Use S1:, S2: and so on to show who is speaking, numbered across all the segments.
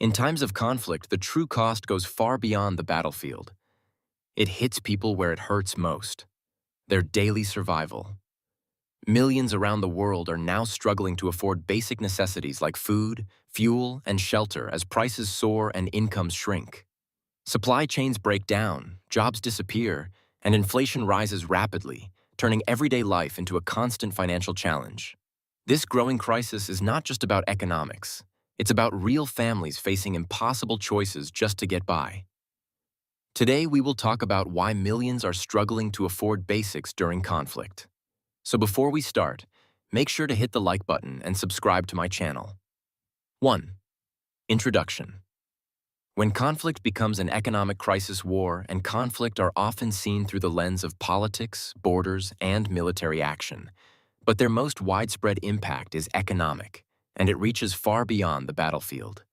S1: In times of conflict, the true cost goes far beyond the battlefield. It hits people where it hurts most, their daily survival. Millions around the world are now struggling to afford basic necessities like food, fuel, and shelter as prices soar and incomes shrink. Supply chains break down, jobs disappear, and inflation rises rapidly, turning everyday life into a constant financial challenge. This growing crisis is not just about economics. It's about real families facing impossible choices just to get by. Today, we will talk about why millions are struggling to afford basics during conflict. So before we start, make sure to hit the like button and subscribe to my channel. 1. Introduction. When conflict becomes an economic crisis, war and conflict are often seen through the lens of politics, borders, and military action. But their most widespread impact is economic, and it reaches far beyond the battlefield.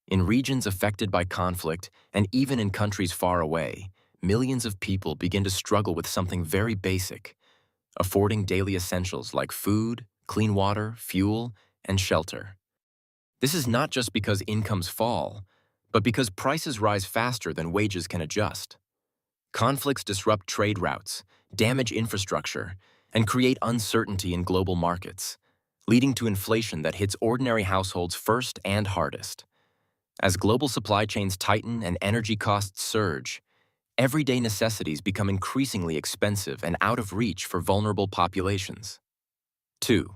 S1: In regions affected by conflict, and even in countries far away, millions of people begin to struggle with something very basic: affording daily essentials like food, clean water, fuel, and shelter. This is not just because incomes fall, but because prices rise faster than wages can adjust. Conflicts disrupt trade routes, damage infrastructure, and create uncertainty in global markets, leading to inflation that hits ordinary households first and hardest. As global supply chains tighten and energy costs surge, everyday necessities become increasingly expensive and out of reach for vulnerable populations. 2.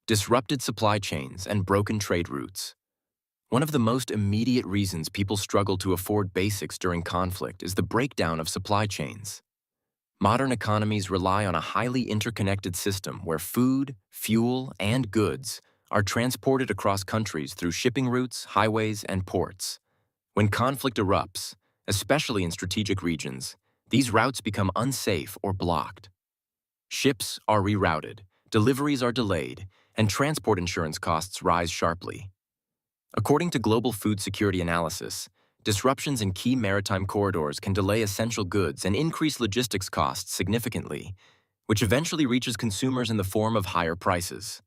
S1: Disrupted supply chains and broken trade routes. One of the most immediate reasons people struggle to afford basics during conflict is the breakdown of supply chains. Modern economies rely on a highly interconnected system where food, fuel, and goods are transported across countries through shipping routes, highways, and ports. When conflict erupts, especially in strategic regions, these routes become unsafe or blocked. Ships are rerouted, deliveries are delayed, and transport insurance costs rise sharply. According to Global Food Security Analysis, disruptions in key maritime corridors can delay essential goods and increase logistics costs significantly, which eventually reaches consumers in the form of higher prices.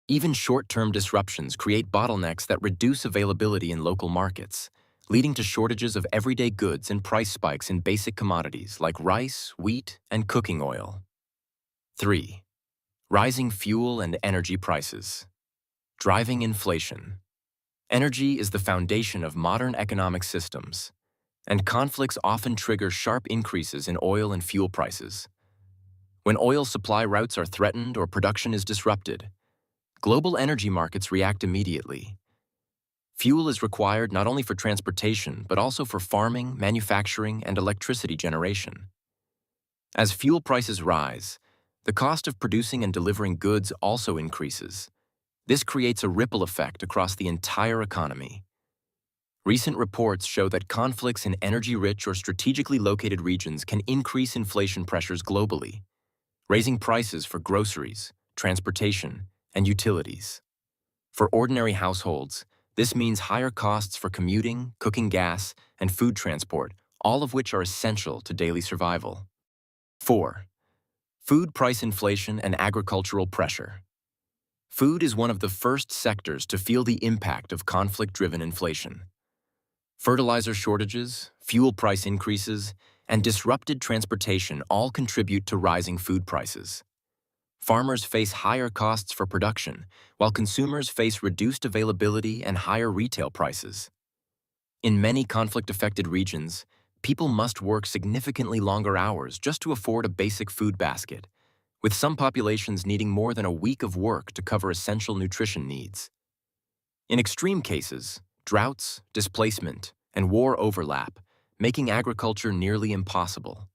S1: Even short-term disruptions create bottlenecks that reduce availability in local markets, leading to shortages of everyday goods and price spikes in basic commodities like rice, wheat, and cooking oil. 3. Rising fuel and energy prices. Driving inflation. Energy is the foundation of modern economic systems, and conflicts often trigger sharp increases in oil and fuel prices. When oil supply routes are threatened or production is disrupted, global energy markets react immediately. Fuel is required not only for transportation, but also for farming, manufacturing, and electricity generation. As fuel prices rise, the cost of producing and delivering goods also increases. This creates a ripple effect across the entire economy. Recent reports show that conflicts in energy-rich or strategically located regions can increase inflation pressures globally, raising prices for groceries, transportation, and utilities. For ordinary households, this means higher costs for commuting, cooking gas, and food transport, all of which are essential to daily survival. 4. Food price inflation and agricultural pressure. Food is one of the first sectors to feel the impact of conflict-driven inflation. Fertilizer shortages, fuel price increases, and disrupted transportation all contribute to rising food prices. Farmers face higher costs for production, while consumers face reduced availability and higher retail prices. In many conflict-affected regions, people must work significantly longer hours just to afford a basic food basket, with some populations needing more than a week of work to cover essential nutrition needs. In extreme cases, droughts, displacement, and war overlap, making agriculture nearly impossible.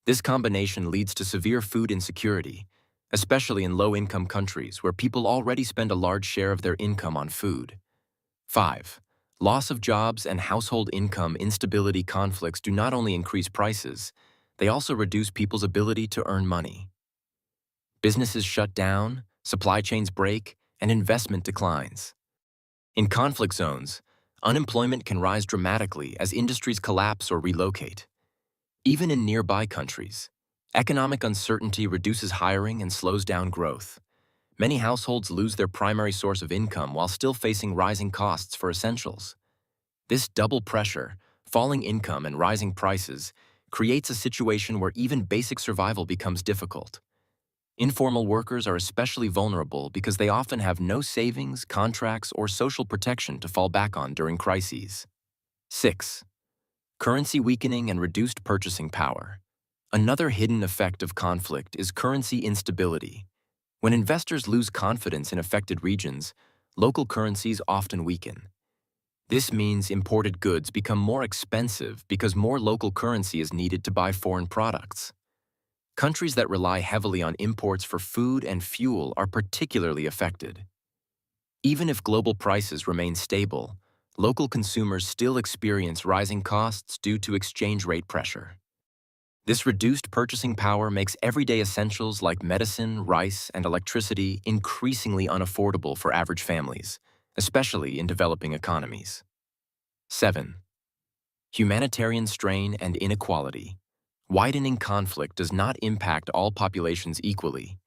S1: This combination leads to severe food insecurity, especially in low-income countries where people already spend a large share of their income on food. 5. Loss of jobs and household income instability. Conflicts do not only increase prices, they also reduce people's ability to earn money. Businesses shut down, supply chains break, and investment declines. In conflict zones, unemployment can rise dramatically as industries collapse or relocate. Even in nearby countries, economic uncertainty reduces hiring and slows down growth. Many households lose their primary source of income while still facing rising costs for essentials. This double pressure, falling income and rising prices, creates a situation where even basic survival becomes difficult. Informal workers are especially vulnerable because they often have no savings, contracts, or social protection to fall back on during crises. 6. Currency weakening and reduced purchasing power. Another hidden effect of conflict is currency instability. When investors lose confidence in affected regions, local currencies often weaken. This means imported goods become more expensive because more local currency is needed to buy foreign products. Countries that rely heavily on imports for food and fuel are particularly affected. Even if global prices remain stable, local consumers still experience rising costs due to exchange rate pressure. This reduced purchasing power makes everyday essentials like medicine, rice, and electricity increasingly unaffordable for average families, especially in developing economies. 7. Humanitarian strain and inequality. Widening conflict does not impact all populations equally.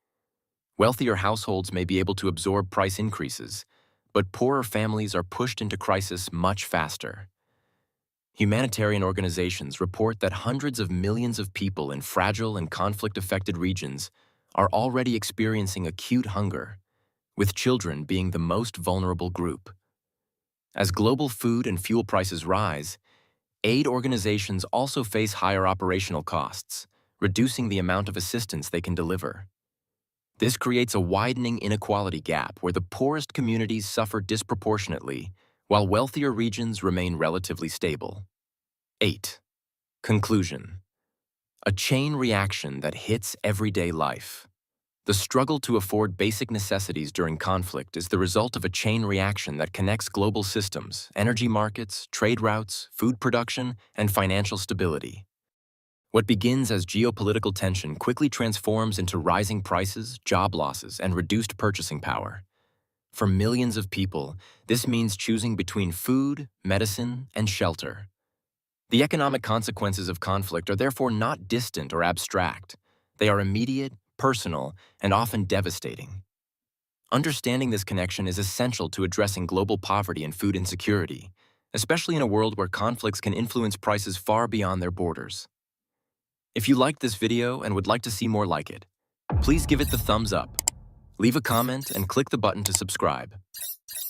S1: Wealthier households may be able to absorb price increases, but poorer families are pushed into crisis much faster. Humanitarian organizations report that hundreds of millions of people in fragile and conflict-affected regions are already experiencing acute hunger, with children being the most vulnerable group. As global food and fuel prices rise, aid organizations also face higher operational costs, reducing the amount of assistance they can deliver. This creates a widening inequality gap where the poorest communities suffer disproportionately, while wealthier regions remain relatively stable. 8. Conclusion. A chain reaction that hits everyday life. The struggle to afford basic necessities during conflict is the result of a chain reaction that connects global systems, energy markets, trade routes, food production, and financial stability. What begins as geopolitical tension quickly transforms into rising prices, job losses, and reduced purchasing power. For millions of people, this means choosing between food, medicine, and shelter. The economic consequences of conflict are therefore not distant or abstract. They are immediate, personal, and often devastating. Understanding this connection is essential to addressing global poverty and food insecurity, especially in a world where conflicts can influence prices far beyond their borders. If you liked this video and would like to see more like it, please give it the thumbs up, leave a comment, and click the button to subscribe.